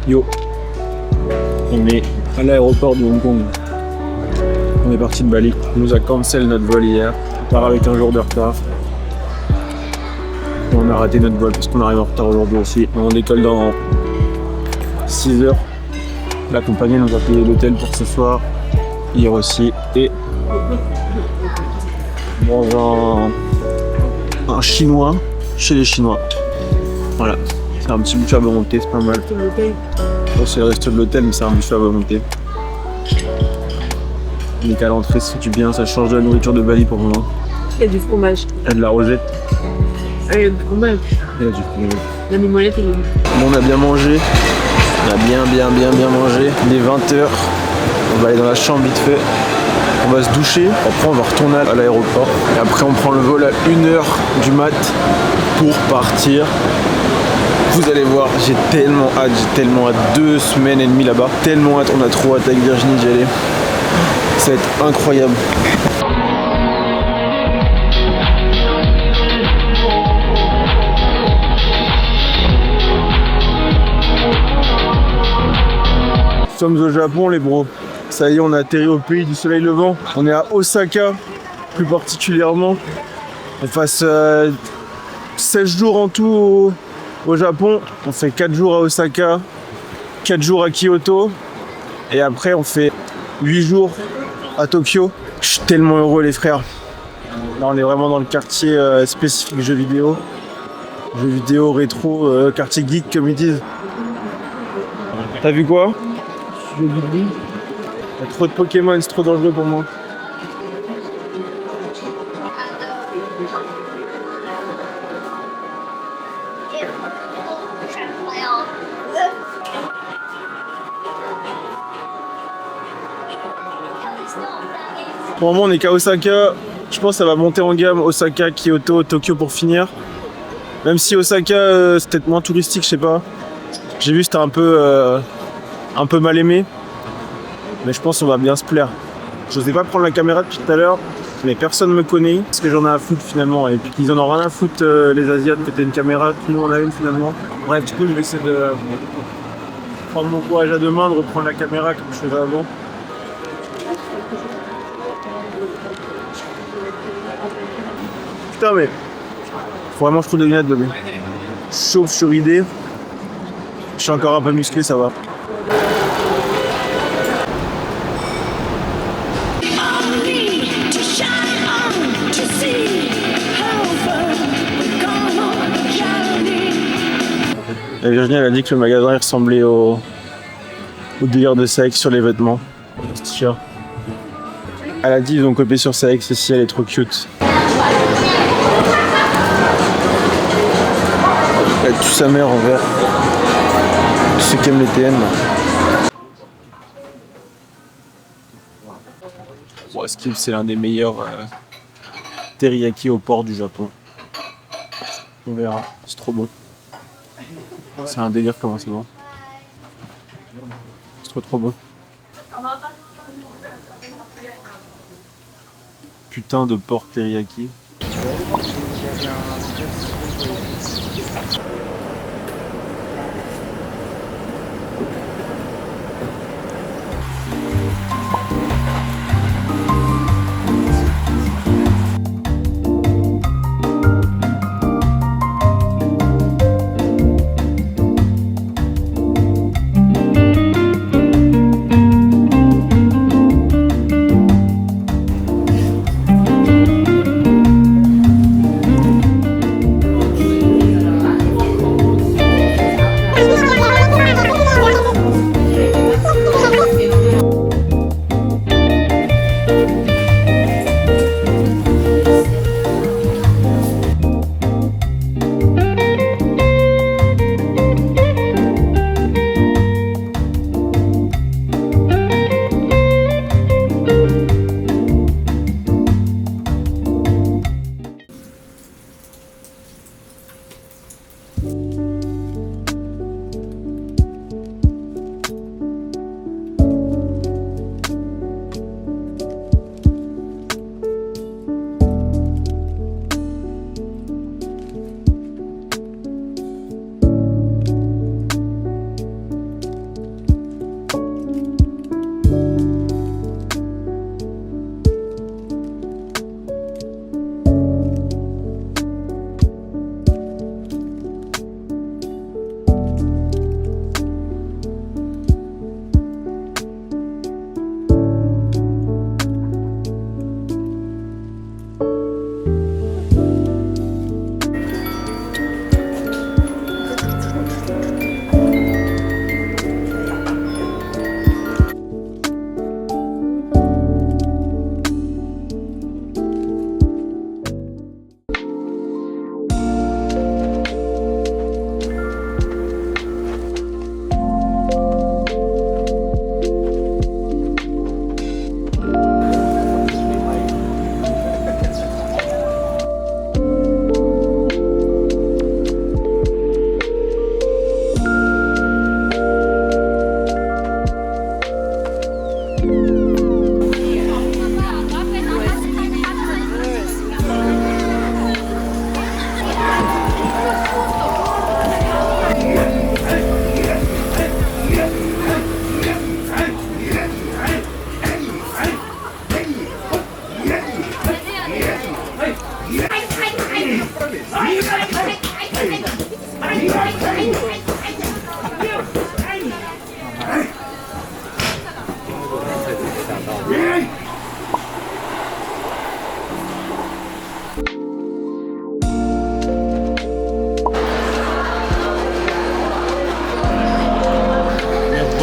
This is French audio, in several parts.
Yo, on est à l'aéroport de Hong Kong. On est parti de Bali. On nous a cancel notre vol hier. On part avec un jour de retard. Et on a raté notre vol parce qu'on arrive en retard aujourd'hui aussi. On décolle dans 6 heures. La compagnie nous a payé l'hôtel pour ce soir, hier aussi. Et dans un chinois chez les Chinois. Voilà. C'est un petit buffet à volonté, c'est pas mal. Bon, c'est le resto de l'hôtel, mais c'est un buffet à volonté. Mais qu'à l'entrée, c'est du bien, ça change de la nourriture de Bali pour moi. Il y a du fromage. Il y a de la rosette. Ah, il y a du fromage. Il y a du fromage. La mimolette et le... Bon, on a bien mangé. On a bien mangé. Il est 20h. On va aller dans la chambre vite fait. On va se doucher. Après, on va retourner à l'aéroport. Et après, on prend le vol à 1h du mat pour partir. Vous allez voir, j'ai tellement hâte. 2 semaines et demie là-bas. Tellement hâte, on a trop hâte avec Virginie d'y aller. Ça va être incroyable. Nous sommes au Japon les bros. Ça y est, on a atterri au pays du soleil levant. On est à Osaka, plus particulièrement. On passe 16 jours en tout au Japon. On fait 4 jours à Osaka, 4 jours à Kyoto. Et après, on fait 8 jours à Tokyo. Je suis tellement heureux les frères. Là, on est vraiment dans le quartier spécifique jeux vidéo. Jeux vidéo rétro, quartier geek comme ils disent. T'as vu quoi? Il y a trop de Pokémon, c'est trop dangereux pour moi. Pour le moment, on est qu'à Osaka. Je pense que ça va monter en gamme. Osaka, Kyoto, Tokyo pour finir. Même si Osaka, c'est peut-être moins touristique, je sais pas. J'ai vu, c'était un peu mal aimé. Mais je pense qu'on va bien se plaire. Je n'osais pas prendre la caméra depuis tout à l'heure, mais personne me connaît. Parce que j'en ai à foutre finalement. Et puis ils en ont rien à foutre, les Asiates, que t'aies une caméra. Tout le monde en a une finalement. Bref, du coup, je vais essayer de prendre mon courage à deux mains, de reprendre la caméra comme je faisais avant. Putain, mais faut vraiment que je trouve des lunettes, bébé. Chauve sur idée. Je suis encore un peu musclé, ça va. Et Virginie elle a dit que le magasin ressemblait au délire de Saex sur les vêtements. Elle a dit ils ont copié sur Saex ici, elle est trop cute. Elle tue sa mère en vert. Tous ceux qui aiment les TN. Bon, Skip c'est l'un des meilleurs teriyaki au port du Japon. On verra, c'est trop bon. C'est un délire comment c'est bon. C'est trop bon. Putain de porc teriyaki.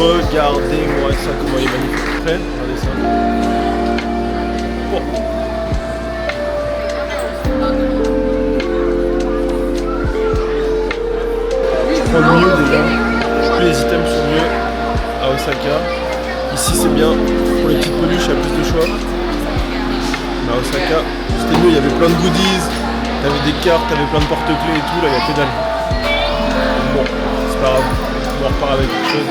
Regardez-moi ça, comment il est magnifique. Prêt? Regardez ça. Oh. Je prends le mieux déjà. Tous les items sont mieux à Osaka. Ici c'est bien. Pour les petites peluches, il y a plus de choix. Mais à Osaka, c'était mieux. Il y avait plein de goodies. T'avais des cartes, t'avais plein de porte-clés et tout. Là, il y a que dalle. Bon, c'est pas grave. On repart avec quelque chose.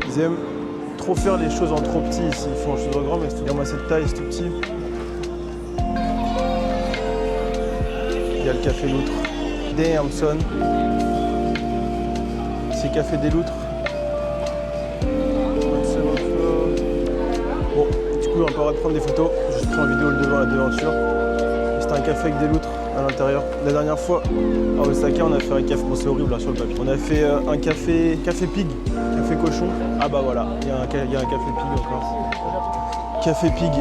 Ils aiment trop faire les choses en trop petit ici. Ils font les choses en grand, mais c'est tout. Regarde-moi cette taille, c'est tout petit. Il y a le café Loutre. Damn son. C'est café des Loutres. Bon, du coup, on peut prendre des photos. J'ai juste pris en vidéo le devant, la devanture. C'était un café avec des loutres à l'intérieur. La dernière fois, à Osaka, on a fait un café. Bon, c'est horrible là sur le papier. On a fait un café pig, café cochon. Ah bah voilà, il y a un café pig encore. Café pig.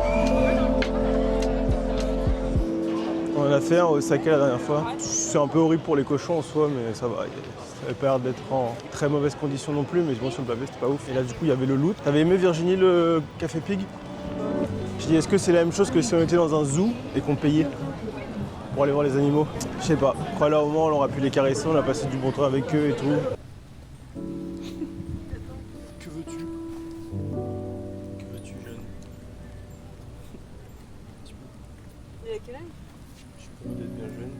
On en a fait un à Osaka la dernière fois. C'est un peu horrible pour les cochons en soi, mais ça va. Ça avait pas l'air d'être en très mauvaise condition non plus, mais bon, sur le papier, c'était pas ouf. Et là, du coup, il y avait le loutre. T'avais aimé, Virginie, le café pig? Je dis, est-ce que c'est la même chose que si on était dans un zoo et qu'on payait pour aller voir les animaux? Je sais pas. Là, au moins, on aura pu les caresser, on a passé du bon temps avec eux et tout. Que veux-tu? Que veux-tu, jeune? Il a quel âge? Je peux peut-être bien jeune.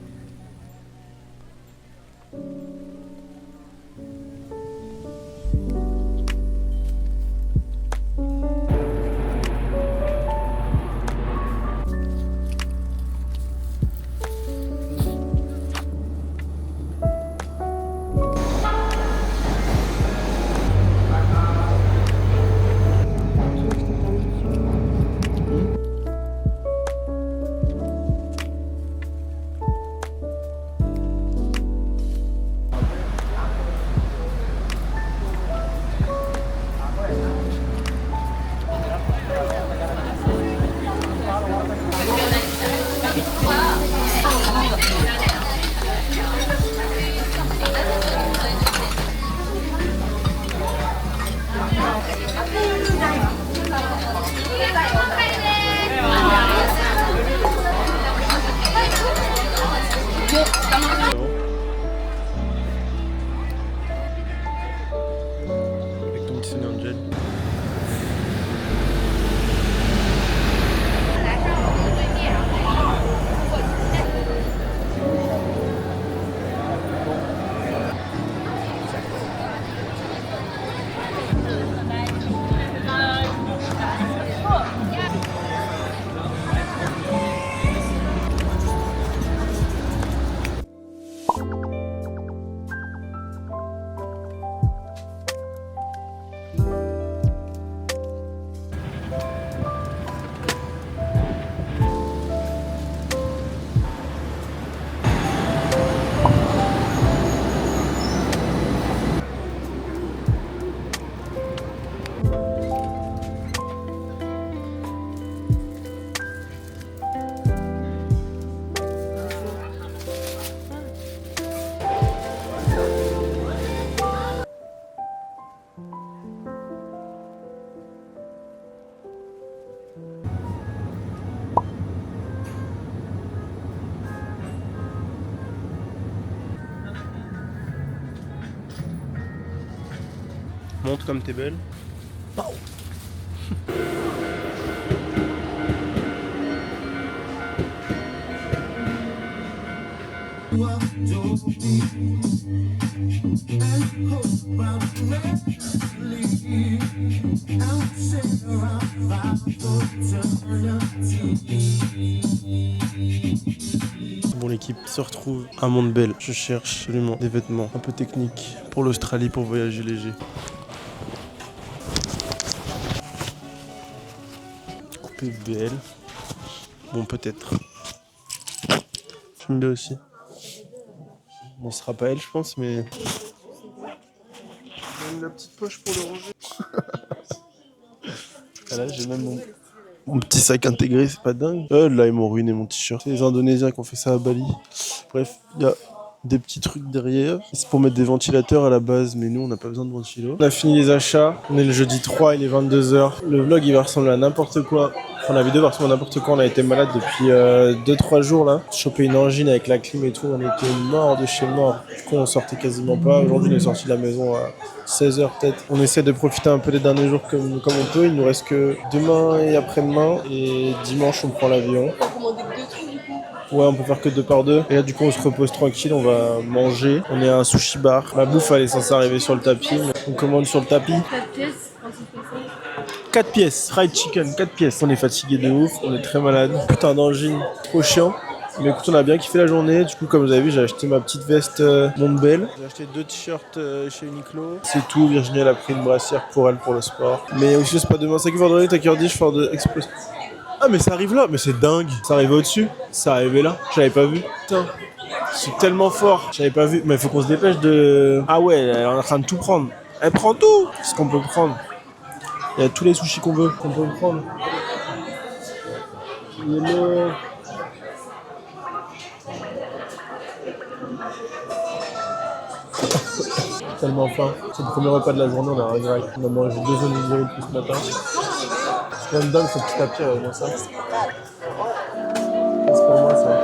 Avec ton petit Sonny Angel. Montre comme t'es belle. Pow. Bon, l'équipe se retrouve à Montbell. Je cherche absolument des vêtements un peu techniques pour l'Australie, pour voyager léger. Coupé BL. Bon, peut-être. J'aime bien aussi. Bon, ce sera pas elle, je pense, mais... Même la petite poche pour le ranger. Ah là, j'ai même mon petit sac intégré, c'est pas dingue. Là, ils m'ont ruiné mon t-shirt. C'est les Indonésiens qui ont fait ça à Bali. Bref, il y a des petits trucs derrière. C'est pour mettre des ventilateurs à la base, mais nous, on n'a pas besoin de ventilo. On a fini les achats. On est le jeudi 3, il est 22h. Le vlog, il va ressembler à n'importe quoi. Enfin, la vidéo va ressembler à n'importe quoi. On a été malade depuis 2-3 jours, là. Chopé une angine avec la clim et tout. On était mort de chez mort. Du coup, on sortait quasiment pas. Aujourd'hui, on est sorti de la maison à 16h peut-être. On essaie de profiter un peu des derniers jours comme on peut. Il nous reste que demain et après-demain. Et dimanche, on prend l'avion. On a commandé que 2 trucs du coup. Ouais, on peut faire que 2 par 2. Et là, du coup, on se repose tranquille, on va manger. On est à un sushi bar. Ma bouffe, elle est censée arriver sur le tapis. Mais on commande sur le tapis. 4 pièces, Francis Pesson. 4 pièces, fried chicken, 4 pièces. On est fatigué de ouf, on est très malade. Putain d'angine, trop chiant. Mais écoute, on a bien kiffé la journée. Du coup, comme vous avez vu, j'ai acheté ma petite veste Montbell. J'ai acheté 2 t-shirts chez Uniqlo. C'est tout. Virginie, elle a pris une brassière pour elle pour le sport. Mais aussi, c'est pas demain. C'est que vendredi, t'as qu'heure dit, je fais de Express. Ah, mais ça arrive là. Mais c'est dingue. Ça arrive au-dessus. Ça arrivait là. J'avais pas vu. Putain. C'est tellement fort. J'avais pas vu. Mais il faut qu'on se dépêche de. Ah ouais, elle est en train de tout prendre. Elle prend tout. Ce qu'on peut prendre. Il y a tous les sushis qu'on veut, qu'on peut prendre. Yellow. J'ai tellement faim. C'est le premier repas de la journée, on a un regret. On a mangé 2 onigiri depuis ce matin. C'est quand même dingue ce petit tapis avec ça. C'est pour moi ça.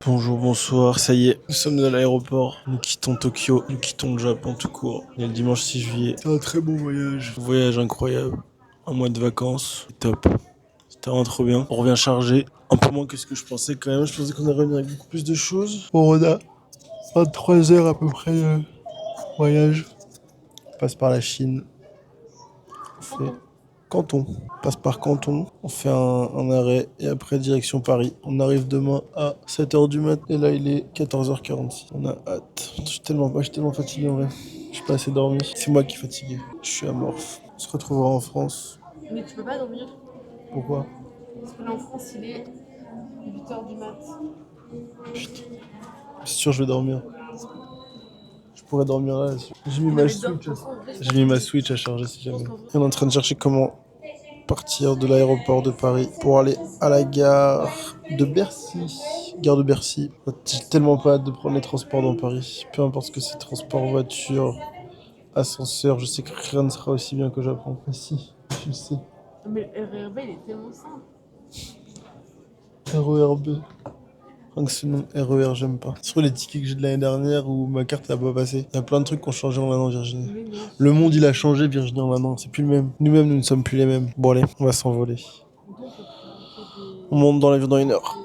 Bonjour, bonsoir, ça y est, nous sommes à l'aéroport, nous quittons Tokyo, nous quittons le Japon tout court. On est le dimanche 6 juillet, c'est un très bon voyage. Voyage incroyable, un mois de vacances, top. C'était vraiment trop bien. On revient chargé, un peu moins que ce que je pensais quand même, je pensais qu'on allait revenir avec beaucoup plus de choses. Bon, on a 23 heures à peu près de voyage. On passe par la Chine, on fait Canton. On passe par Canton, on fait un arrêt et après direction Paris. On arrive demain à 7h du mat et là il est 14h46. On a hâte. Je suis tellement fatigué en vrai. Je suis pas assez dormi. C'est moi qui suis fatigué. Je suis amorphe. On se retrouvera en France. Mais tu peux pas dormir. Pourquoi? Parce que là en France il est 8h du mat. Putain. C'est sûr je vais dormir. Je pourrais dormir là. J'ai mis ma Switch. J'ai mis ma Switch à charger si jamais. On est en train de chercher comment partir de l'aéroport de Paris pour aller à la gare de Bercy. Gare de Bercy. J'ai tellement pas hâte de prendre les transports dans Paris. Peu importe ce que c'est, transport, voiture, ascenseur, je sais que rien ne sera aussi bien que Japon. Mais si, je le sais. Mais le RERB il est tellement simple. RERB. Rien que ce nom RER, j'aime pas. Sur les tickets que j'ai de l'année dernière où ma carte n'a pas passé. Il y a plein de trucs qui ont changé en un an, Virginie. Mais non. Le monde, il a changé, Virginie, en un an. C'est plus le même. Nous-mêmes, nous ne sommes plus les mêmes. Bon, allez, on va s'envoler. On monte dans l'avion dans 1 heure.